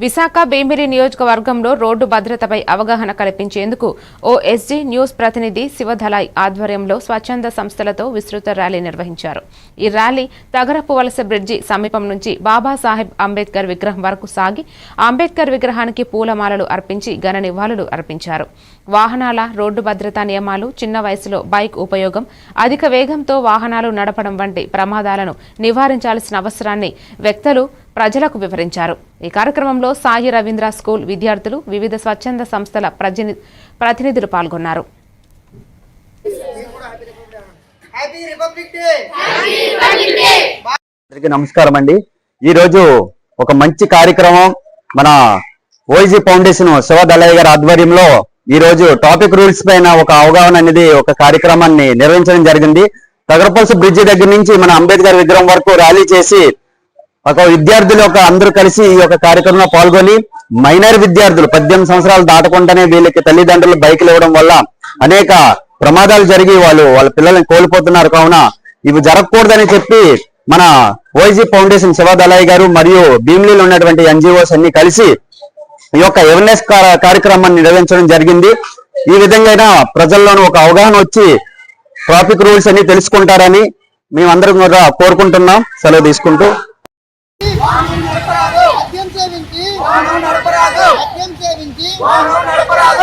విశాఖ భీమిలి నియోజకవర్గంలో రోడ్డు భద్రతపై అవగాహన కల్పించేందుకు ఓఎస్జీ న్యూస్ ప్రతినిధి శివధలాయ్ ఆధ్వర్యంలో స్వచ్ఛంద సంస్థలతో విస్తృత ర్యాలీ నిర్వహించారు. ఈ ర్యాలీ తగరపు వలస బ్రిడ్జి సమీపం నుంచి బాబాసాహెబ్ అంబేద్కర్ విగ్రహం వరకు సాగి అంబేద్కర్ విగ్రహానికి పూలమాలలు అర్పించి ఘన నివాళులు అర్పించారు. వాహనాల రోడ్డు భద్రతా నియమాలు, చిన్న వయసులో బైక్ ఉపయోగం, అధిక వేగంతో వాహనాలు నడపడం వంటి ప్రమాదాలను నివారించాల్సిన అవసరాన్ని వ్యక్తులు ప్రజలకు వివరించారు. ఈ కార్యక్రమంలో సాయి రవీంద్ర స్కూల్ విద్యార్థులు, వివిధ స్వచ్ఛంద సంస్థల ప్రతినిధులు పాల్గొన్నారు. నమస్కారం అండి. ఈ రోజు ఒక మంచి కార్యక్రమం మన ఓఎస్జీ ఫౌండేషన్ శివధలాయ్ గారి ఆధ్వర్యంలో ఈ రోజు టాపిక్ రూల్స్ పైన ఒక అవగాహన అనేది ఒక కార్యక్రమాన్ని నిర్వహించడం జరిగింది. తగరపల్స్ బ్రిడ్జి దగ్గర నుంచి మన అంబేద్కర్ విగ్రహం వరకు ర్యాలీ చేసి ఒక విద్యార్థులు అందరూ కలిసి ఈ యొక్క కార్యక్రమంలో పాల్గొని మైనర్ విద్యార్థులు 18 సంవత్సరాలు దాటకుండానే వీళ్ళకి తల్లిదండ్రులు బైకులు ఇవ్వడం వల్ల అనేక ప్రమాదాలు జరిగి వాళ్ళ పిల్లల్ని కోల్పోతున్నారు. కావున ఇవి జరగకూడదని చెప్పి మన ఓఎస్జీ ఫౌండేషన్ శివధలాయ్ గారు మరియు భీమిలిలో ఉన్నటువంటి ఎన్జిఓస్ అన్ని కలిసి ఈ యొక్క అవేర్నెస్ కార్యక్రమాన్ని నిర్వహించడం జరిగింది. ఈ విధంగా ప్రజల్లోనూ ఒక అవగాహన వచ్చి ట్రాఫిక్ రూల్స్ అన్ని తెలుసుకుంటారని మేమందరం కూడా కోరుకుంటున్నాం. సెలవు తీసుకుంటూ వాహనం నడపరాదు.